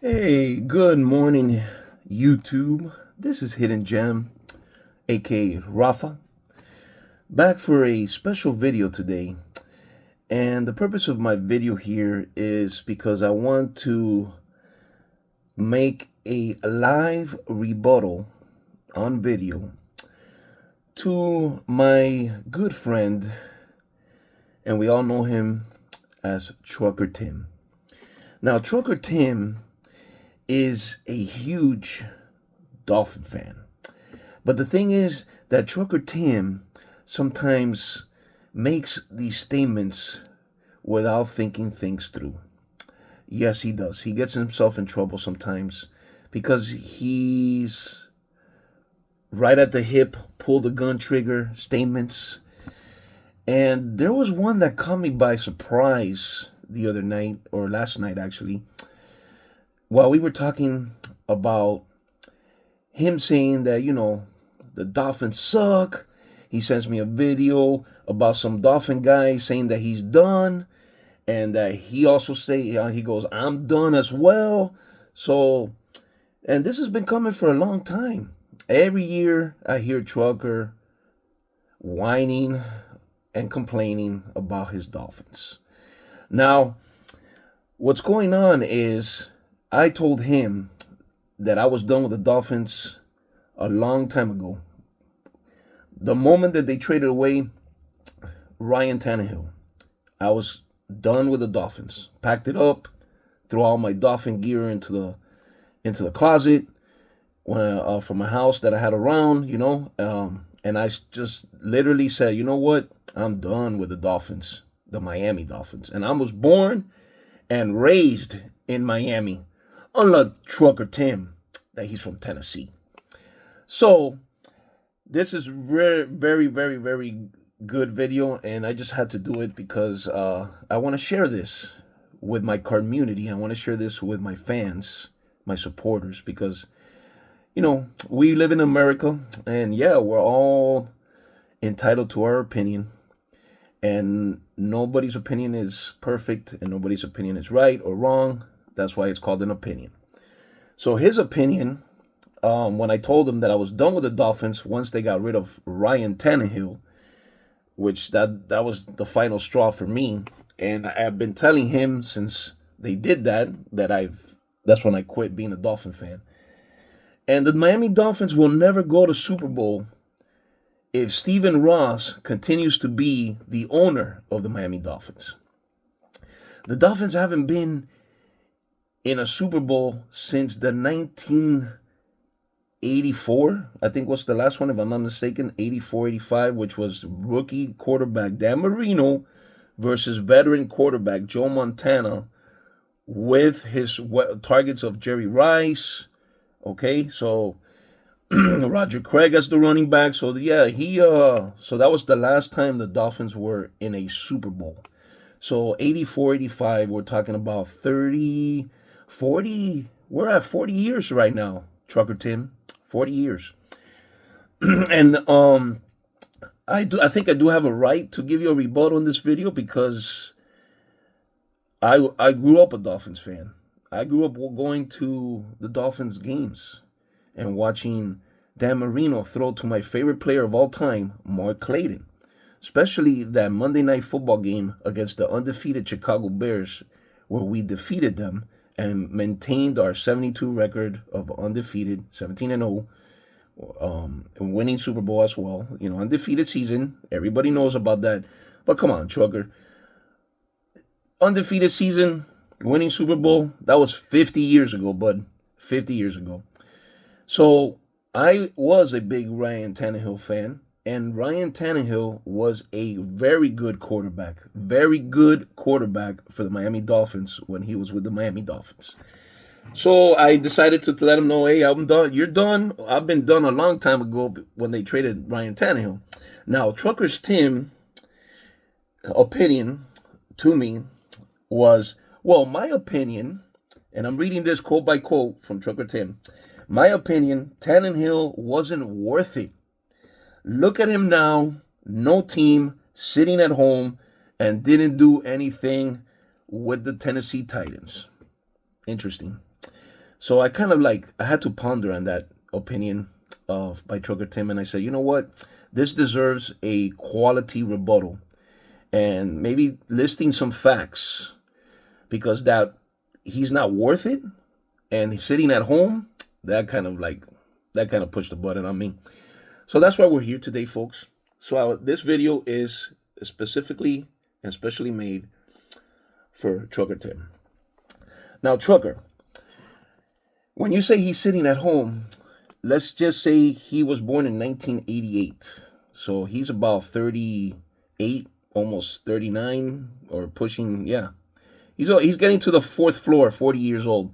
Hey, good morning, YouTube. This is Hidden Gem, aka Rafa, back for a special video today. And the purpose of my video here is because I want to make a live rebuttal on video to my good friend, and we all know him as Trucker Tim. Now, Trucker Tim is a huge Dolphin fan. But the thing is that Trucker Tim sometimes makes these statements without thinking things through. Yes, he does. He gets himself in trouble sometimes because he's right at the hip, pull the gun trigger statements. And there was one that caught me by surprise the other night, or last night actually, while we were talking about him saying that, the Dolphins suck. He sends me a video about some Dolphin guy saying that he's done, and that he also he goes, I'm done as well. So, and this has been coming for a long time. Every year I hear Trucker whining and complaining about his Dolphins. Now, what's going on is I told him that I was done with the Dolphins a long time ago. The moment that they traded away Ryan Tannehill, I was done with the Dolphins. Packed it up, threw all my Dolphin gear into the closet from my house that I had around, and I just literally said, you know what? I'm done with the Dolphins, the Miami Dolphins. And I was born and raised in Miami, unlike Trucker Tim, that he's from Tennessee. So this is very, very, very, very good video, and I just had to do it because I want to share this with my community. I want to share this with my fans, my supporters, because we live in America, and yeah, we're all entitled to our opinion, and nobody's opinion is perfect, and nobody's opinion is right or wrong. That's why it's called an opinion. So his opinion, when I told him that I was done with the Dolphins once they got rid of Ryan Tannehill, which that was the final straw for me, and I've been telling him since they did that's when I quit being a Dolphin fan. And the Miami Dolphins will never go to Super Bowl if Stephen Ross continues to be the owner of the Miami Dolphins. The Dolphins haven't been in a Super Bowl since the 1984, I think was the last one, if I'm not mistaken, 84, 85, which was rookie quarterback Dan Marino versus veteran quarterback Joe Montana with his targets of Jerry Rice. Okay, so Roger Craig as the running back. So yeah, so that was the last time the Dolphins were in a Super Bowl. So 84, 85, we're talking about 30, 40, we're at 40 years right now, Trucker Tim. 40 years. And I think I do have a right to give you a rebuttal on this video because I grew up a Dolphins fan. I grew up going to the Dolphins games and watching Dan Marino throw to my favorite player of all time, Mark Clayton. Especially that Monday Night Football game against the undefeated Chicago Bears, where we defeated them and maintained our 72 record of undefeated, 17-0, and winning Super Bowl as well. Undefeated season. Everybody knows about that. But come on, Trucker. Undefeated season, winning Super Bowl, that was 50 years ago, bud. 50 years ago. So I was a big Ryan Tannehill fan, and Ryan Tannehill was a very good quarterback. Very good quarterback for the Miami Dolphins when he was with the Miami Dolphins. So I decided to let him know, hey, I'm done. You're done. I've been done a long time ago when they traded Ryan Tannehill. Now, Trucker's Tim opinion to me was, well, my opinion, and I'm reading this quote by quote from Trucker Tim. My opinion, Tannehill wasn't worth it. Look at him now, no team, sitting at home, and didn't do anything with the Tennessee Titans. Interesting. So I I had to ponder on that opinion of by Trucker Tim, and I said, you know what, this deserves a quality rebuttal, and maybe listing some facts because that he's not worth it, and he's sitting at home. That kind of pushed the button on me. So that's why we're here today, folks. So this video is specifically and specially made for Trucker Tim. Now, Trucker, when you say he's sitting at home, let's just say he was born in 1988. So he's about 38, almost 39, or pushing, yeah. He's getting to the fourth floor, 40 years old.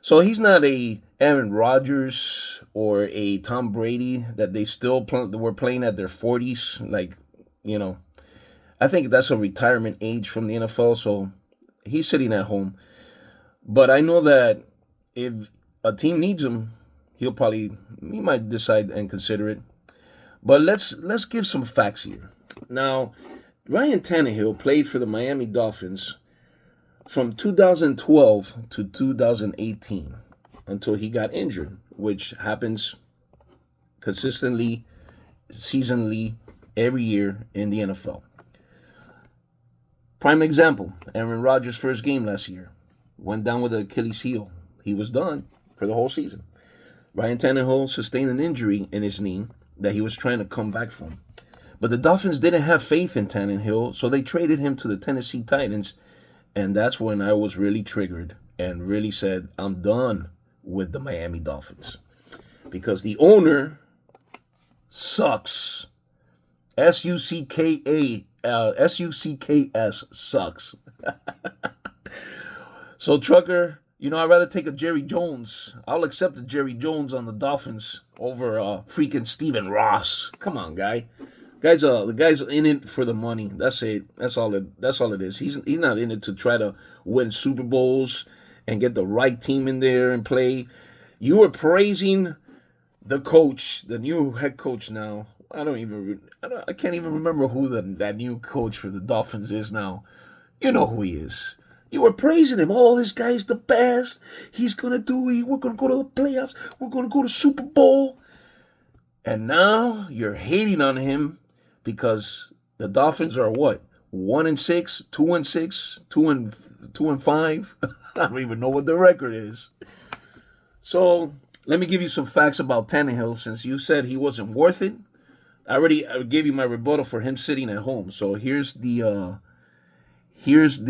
So he's not a Aaron Rodgers or a Tom Brady that they still were playing at their 40s. I think that's a retirement age from the NFL. So he's sitting at home. But I know that if a team needs him, he might decide and consider it. But let's give some facts here. Now, Ryan Tannehill played for the Miami Dolphins from 2012 to 2018 until he got injured, which happens consistently, seasonally, every year in the NFL. Prime example, Aaron Rodgers' first game last year went down with an Achilles heel. He was done for the whole season. Ryan Tannehill sustained an injury in his knee that he was trying to come back from. But the Dolphins didn't have faith in Tannehill, so they traded him to the Tennessee Titans. And that's when I was really triggered and really said, I'm done with the Miami Dolphins. Because the owner sucks. S-U-C-K-S sucks. So, Trucker, I'd rather take a Jerry Jones. I'll accept a Jerry Jones on the Dolphins over freaking Stephen Ross. Come on, guy. The guy's in it for the money. That's it. That's all it is. He's not in it to try to win Super Bowls and get the right team in there and play. You were praising the coach, the new head coach now. I can't even remember who that new coach for the Dolphins is now. You know who he is. You were praising him. Oh, this guy's the best. We're gonna go to the playoffs. We're gonna go to Super Bowl. And now you're hating on him because the Dolphins are what? 1-6, 2-6, 2-5. I don't even know what the record is. So let me give you some facts about Tannehill since you said he wasn't worth it. I gave you my rebuttal for him sitting at home. So here's the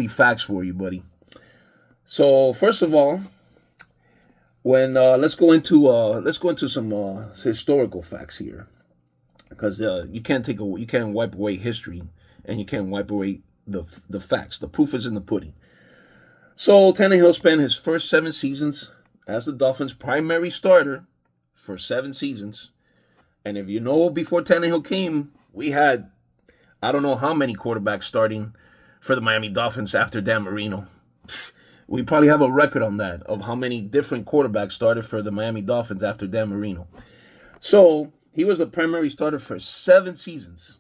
facts for you, buddy. So first of all, when let's go into some historical facts here, because you can't wipe away history, and you can't wipe away the facts. The proof is in the pudding. So Tannehill spent his first 7 seasons as the Dolphins' primary starter for 7 seasons, and if you know, before Tannehill came, we had I don't know how many quarterbacks starting for the Miami Dolphins after Dan Marino. We probably have a record on that of how many different quarterbacks started for the Miami Dolphins after Dan Marino. So he was a primary starter for 7 seasons.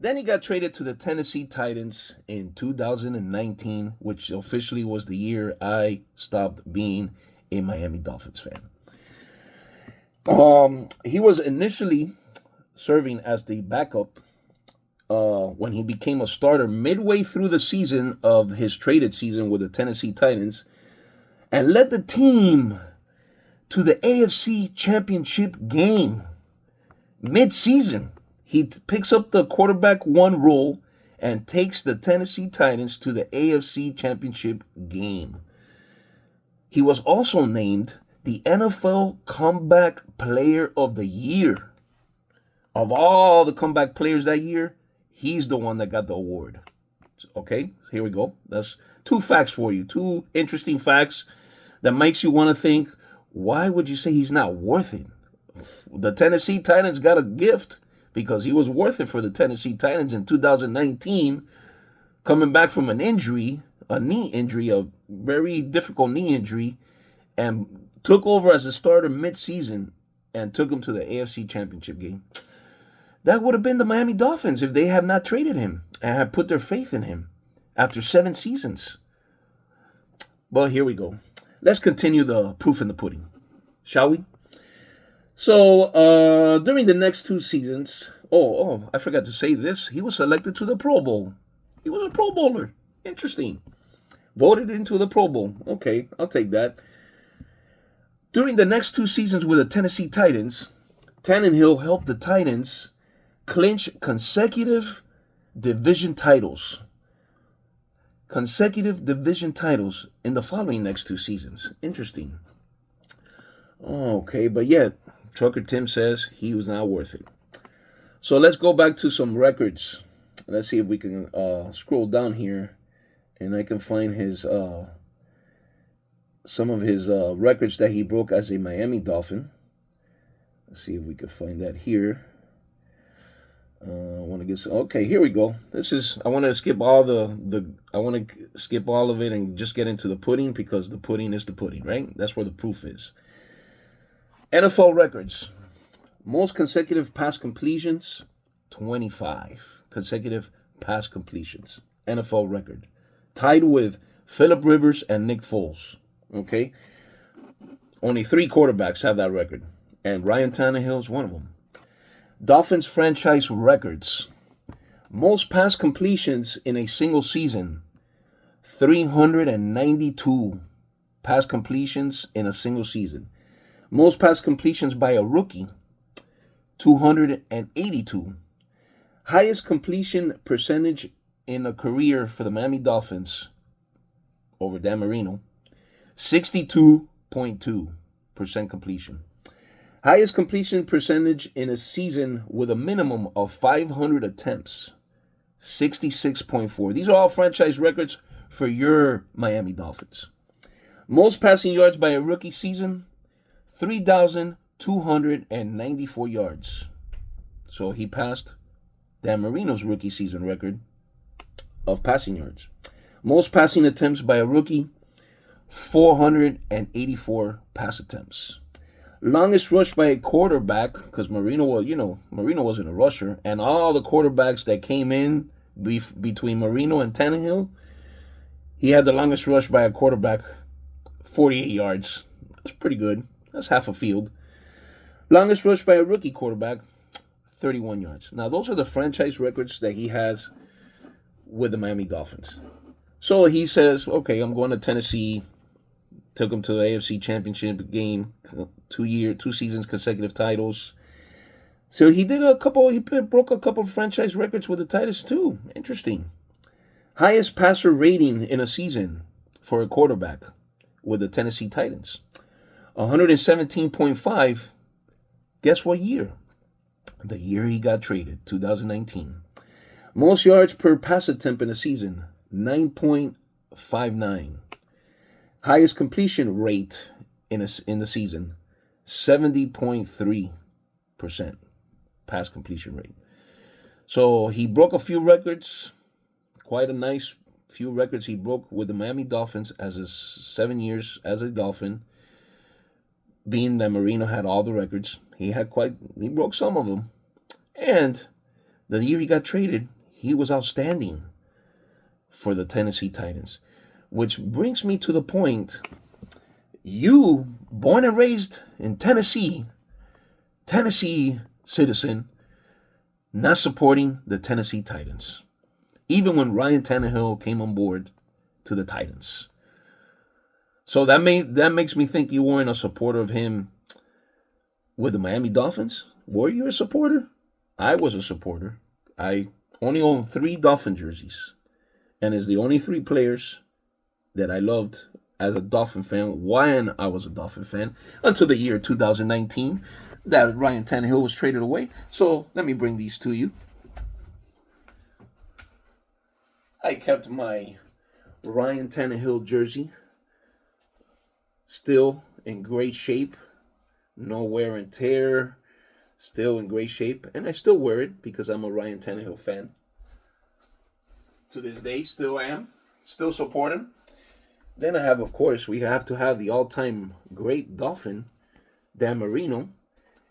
Then he got traded to the Tennessee Titans in 2019, which officially was the year I stopped being a Miami Dolphins fan. He was initially serving as the backup when he became a starter midway through the season of his traded season with the Tennessee Titans and led the team to the AFC Championship game. Mid-season, he picks up the quarterback 1 role and takes the Tennessee Titans to the AFC Championship game. He was also named the NFL Comeback Player of the Year. Of all the comeback players that year, he's the one that got the award. Okay, here we go. That's 2 facts for you. 2 interesting facts that makes you want to think, why would you say he's not worth it? The Tennessee Titans got a gift because he was worth it for the Tennessee Titans in 2019, coming back from an injury, a knee injury, a very difficult knee injury, and took over as a starter mid-season and took him to the AFC Championship game. That would have been the Miami Dolphins if they had not traded him and had put their faith in him after 7 seasons. Well, here we go. let's continue the proof in the pudding, shall we? So during the next 2 seasons, I forgot to say this. He was selected to the Pro Bowl. He was a Pro Bowler. Interesting. Voted into the Pro Bowl. Okay, I'll take that. During the next 2 seasons with the Tennessee Titans, Tannehill helped the Titans clinch consecutive division titles. Consecutive division titles in the following next 2 seasons. Interesting. Okay, but yet, Trucker Tim says he was not worth it. So let's go back to some records. Let's see if we can scroll down here and I can find his some of his records that he broke as a Miami Dolphin. Let's see if we can find that here. I want to get okay. Here we go. I want to skip all I want to skip all of it and just get into the pudding because the pudding is the pudding, right? That's where the proof is. NFL records. Most consecutive pass completions, 25 consecutive pass completions. NFL record. Tied with Phillip Rivers and Nick Foles. Okay? Only 3 quarterbacks have that record. And Ryan Tannehill is one of them. Dolphins franchise records. Most pass completions in a single season. 392 pass completions in a single season. Most pass completions by a rookie. 282. Highest completion percentage in a career for the Miami Dolphins over Dan Marino. 62.2% completion. Highest completion percentage in a season with a minimum of 500 attempts. 66.4. These are all franchise records for your Miami Dolphins. Most passing yards by a rookie season, 3,294 yards. So he passed Dan Marino's rookie season record of passing yards. Most passing attempts by a rookie, 484 pass attempts. Longest rush by a quarterback, because Marino wasn't a rusher, and all the quarterbacks that came in between Marino and Tannehill, he had the longest rush by a quarterback, 48 yards. That's pretty good. That's half a field. Longest rush by a rookie quarterback, 31 yards. Now, those are the franchise records that he has with the Miami Dolphins. So he says, okay, I'm going to Tennessee. Took him to the AFC Championship game, 2 seasons consecutive titles. So he broke a couple of franchise records with the Titans too. Interesting. Highest passer rating in a season for a quarterback with the Tennessee Titans. 117.5. Guess what year? The year he got traded, 2019. Most yards per pass attempt in a season, 9.59. Highest completion rate in the season, 70.3% pass completion rate. So he broke a few records, quite a nice few records he broke with the Miami Dolphins as his 7 years as a Dolphin. Being that Marino had all the records, he broke some of them. And the year he got traded, he was outstanding for the Tennessee Titans. Which brings me to the point, you, born and raised in Tennessee citizen, not supporting the Tennessee Titans. Even when Ryan Tannehill came on board to the Titans. So that makes me think you weren't a supporter of him with the Miami Dolphins. Were you a supporter? I was a supporter. I only own 3 Dolphin jerseys. And it's the only 3 players that I loved as a Dolphin fan when I was a Dolphin fan until the year 2019 that Ryan Tannehill was traded away. So let me bring these to you. I kept my Ryan Tannehill jersey still in great shape, no wear and tear, still in great shape, and I still wear it because I'm a Ryan Tannehill fan. To this day, still am, still support him. Then I have, of course, we have to have the all-time great Dolphin, Dan Marino,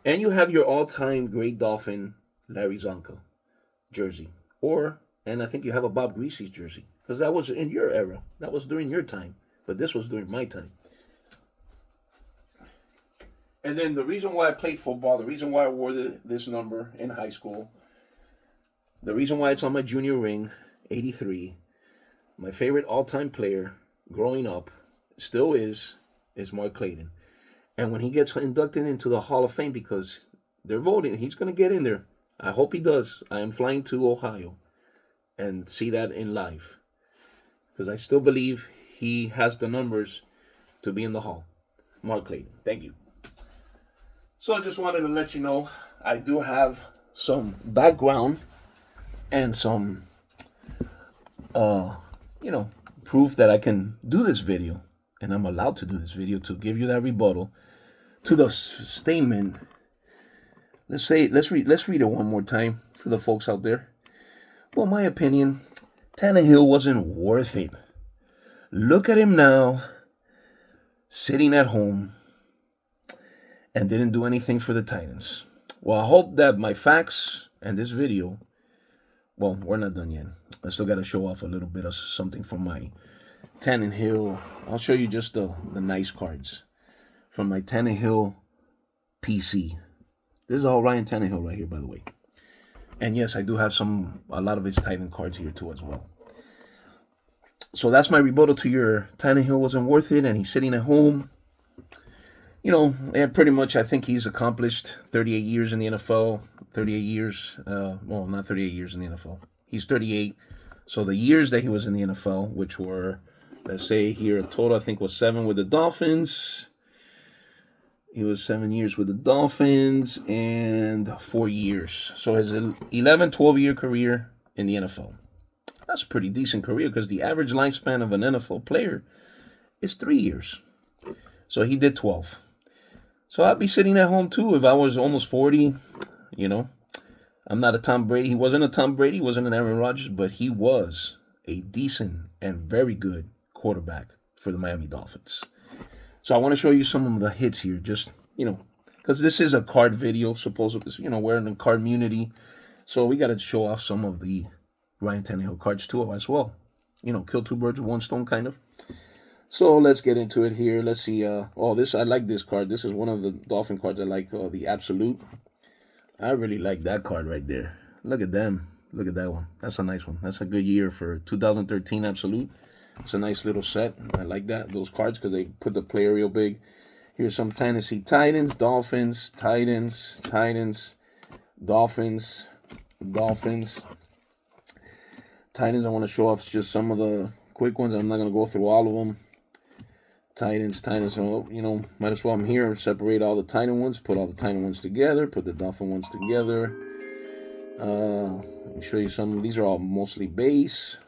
and you have your all-time great Dolphin, Larry Zonka jersey. And I think you have a Bob Greasy's jersey, because that was in your era. That was during your time, but this was during my time. And then the reason why I played football, the reason why I wore this number in high school, the reason why it's on my junior ring, 83, my favorite all-time player growing up, still is Mark Clayton. And when he gets inducted into the Hall of Fame, because they're voting, he's going to get in there. I hope he does. I am flying to Ohio and see that in live, because I still believe he has the numbers to be in the Hall. Mark Clayton. Thank you. So I just wanted to let you know I do have some background and some, proof that I can do this video, and I'm allowed to do this video to give you that rebuttal to the statement. Let's read it one more time for the folks out there. Well, my opinion, Tannehill wasn't worth it. Look at him now, sitting at home, and didn't do anything for the Titans. Well, I hope that my facts and this video, well, we're not done yet. I still got to show off a little bit of something from my Tannehill. I'll show you just the nice cards from my Tannehill PC. This is all Ryan Tannehill right here, by the way. And yes, I do have a lot of his Titan cards here too as well. So that's my rebuttal to your Tannehill wasn't worth it and he's sitting at home. And pretty much I think he's accomplished 38 years in the NFL. 38 years, well, not 38 years in the NFL. He's 38. So the years that he was in the NFL, which were, let's say here, a total I think was 7 with the Dolphins. He was 7 years with the Dolphins and 4 years. So his 11, 12-year career in the NFL. That's a pretty decent career because the average lifespan of an NFL player is 3 years. So he did 12. So I'd be sitting at home too if I was almost 40. I'm not a Tom Brady. He wasn't a Tom Brady. He wasn't an Aaron Rodgers. But he was a decent and very good quarterback for the Miami Dolphins. So I want to show you some of the hits here. Just, because this is a card video, supposedly. We're in the card community. So we got to show off some of the Ryan Tannehill cards too as well. Kill two birds with one stone kind of. So let's get into it here. Let's see. I like this card. This is one of the Dolphin cards I like, the Absolute. I really like that card right there. Look at them. Look at that one. That's a nice one. That's a good year for 2013 Absolute. It's a nice little set. I like those cards because they put the player real big. Here's some Tennessee Titans, Dolphins, Titans, Dolphins. Titans, I want to show off just some of the quick ones. I'm not going to go through all of them. Titans. So, might as well, I'm here, separate all the Titan ones, put all the Titan ones together, put the Dolphin ones together. Let me show you some. These are all mostly base.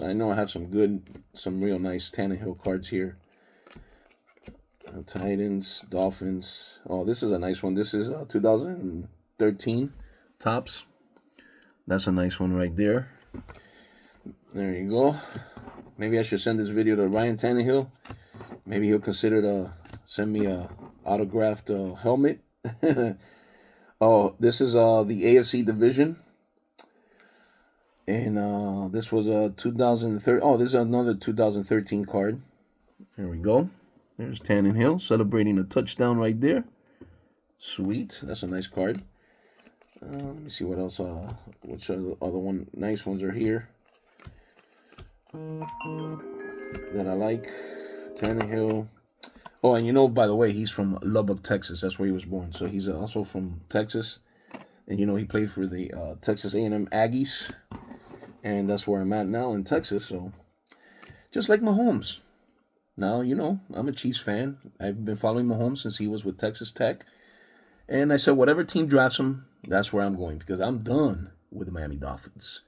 I know I have some real nice Tannehill cards here. Titans, Dolphins. Oh, this is a nice one. This is 2013 Topps. That's a nice one right there. There you go. Maybe I should send this video to Ryan Tannehill. Maybe he'll consider to send me a autographed helmet. Oh, this is the AFC division. And this was a 2013. Oh, this is another 2013 card. There we go. There's Tannehill celebrating a touchdown right there. Sweet. That's a nice card. Let me see what else. Which other nice ones are here that I like. Tannehill. Oh, and by the way, he's from Lubbock, Texas. That's where he was born. So he's also from Texas. And he played for the Texas A&M Aggies. And that's where I'm at now in Texas. So just like Mahomes. Now, I'm a Chiefs fan. I've been following Mahomes since he was with Texas Tech. And I said, whatever team drafts him, that's where I'm going. Because I'm done with the Miami Dolphins.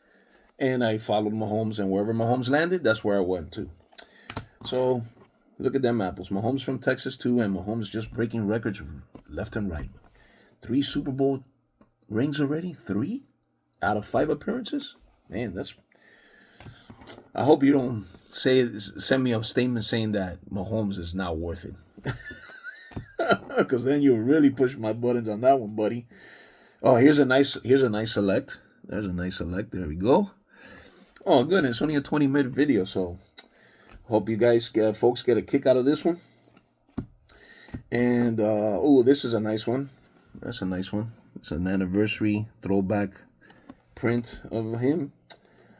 And I followed Mahomes. And wherever Mahomes landed, that's where I went to. So look at them apples. Mahomes from Texas too, and Mahomes just breaking records left and right. 3 Super Bowl rings already? 3 out of 5 appearances? Man, I hope you don't send me a statement saying that Mahomes is not worth it. Because then you'll really push my buttons on that one, buddy. Oh, here's a nice select. There's a nice select. There we go. Oh, good. It's only a 20-minute video, so hope you guys, folks, get a kick out of this one. And, oh, this is a nice one. That's a nice one. It's an anniversary throwback print of him.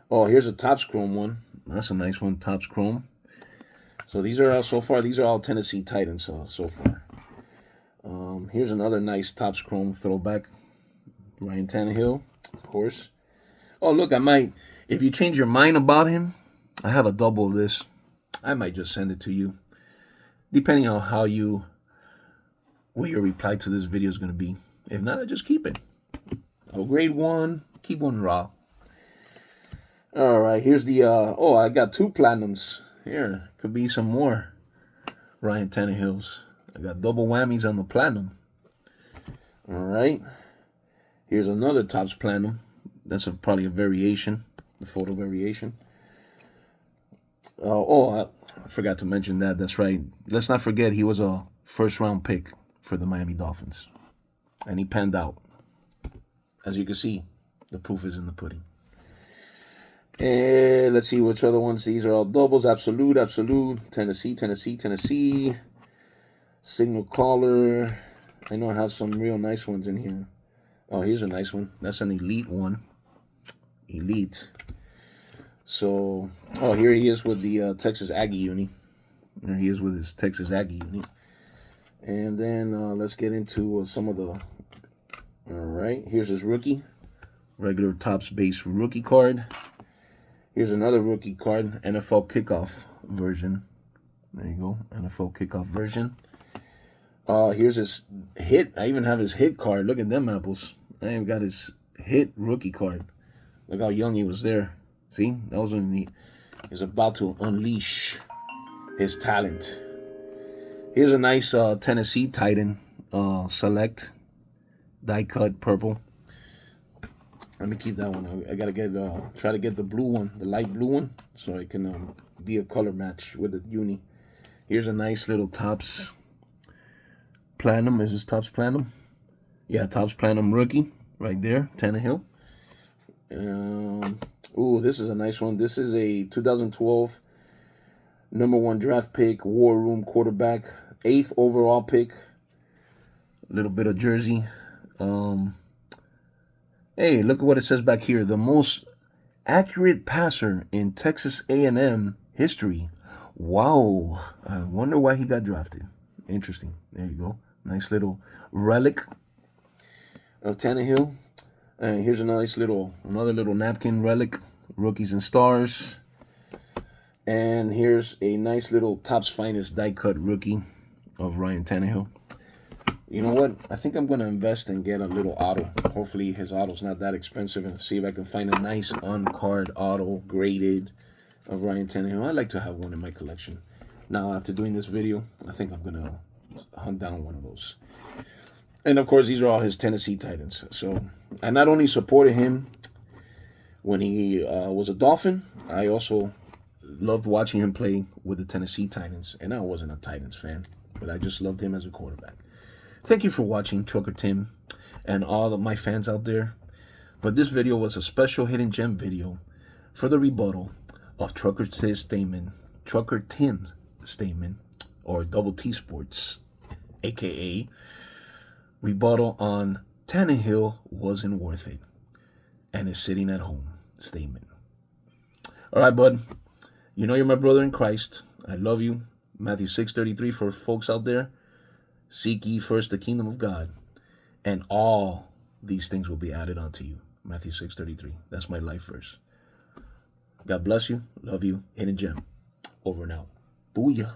Oh, here's a Topps Chrome one. That's a nice one, Topps Chrome. So these are all, so far, these are all Tennessee Titans so far. Here's another nice Topps Chrome throwback. Ryan Tannehill, of course. Oh, look, I might, if you change your mind about him, I have a double of this. I might just send it to you, depending on what your reply to this video is going to be. If not, I just keep it. Oh, grade 1, keep one raw. All right, here's the, oh, I got 2 platinums. Here, could be some more Ryan Tannehills. I got double whammies on the platinum. All right. Here's another Topps platinum. That's probably a variation, the photo variation. I forgot to mention that. That's right. Let's not forget he was a first-round pick for the Miami Dolphins. And he panned out. As you can see, the proof is in the pudding. And let's see which other ones. These are all doubles. Absolute. Tennessee. Signal caller. I know I have some real nice ones in here. Oh, here's a nice one. That's an elite one. Elite. So, oh, here he is with the Texas Aggie uni. There he is with his Texas Aggie uni. And then let's get into some of the... All right, here's his rookie. Regular Topps base rookie card. Here's another rookie card, NFL kickoff version. There you go, NFL kickoff version. Here's his hit. I even have his hit card. Look at them apples. I even got his hit rookie card. Look how young he was there. See, that was when he is about to unleash his talent. Here's a nice Tennessee Titan select die cut purple. Let me keep that one. I gotta get try to get the blue one, the light blue one, so it can be a color match with the uni. Here's a nice little Topps Platinum. Is this Topps Platinum? Yeah, Topps Platinum rookie right there, Tannehill. Ooh, this is a nice one. This is a 2012 #1 draft pick, War Room quarterback, 8th overall pick. A little bit of jersey. Hey, look at what it says back here. The most accurate passer in Texas A&M history. Wow. I wonder why he got drafted. Interesting. There you go. Nice little relic of Tannehill. Here's a nice another little napkin relic. Rookies and Stars. And here's a nice little Topps Finest die cut rookie of Ryan Tannehill. You know what? I think I'm going to invest and get a little auto. Hopefully his auto's not that expensive, and see if I can find a nice on-card auto graded of Ryan Tannehill. I'd like to have one in my collection. Now, after doing this video, I think I'm going to hunt down one of those. And, of course, these are all his Tennessee Titans. So I not only supported him when he was a Dolphin, I also loved watching him play with the Tennessee Titans. And I wasn't a Titans fan, but I just loved him as a quarterback. Thank you for watching, Trucker Tim, and all of my fans out there. But this video was a special hidden gem video for the rebuttal of Trucker Tim's statement, or Double T Sports, aka rebuttal on Tannehill wasn't worth it and is sitting at home statement. All right, bud. You know you're my brother in Christ. I love you. Matthew 6:33 for folks out there. Seek ye first the kingdom of God, and all these things will be added unto you. Matthew 6:33. That's my life verse. God bless you. Love you. Hidden gem. Over and out. Booyah.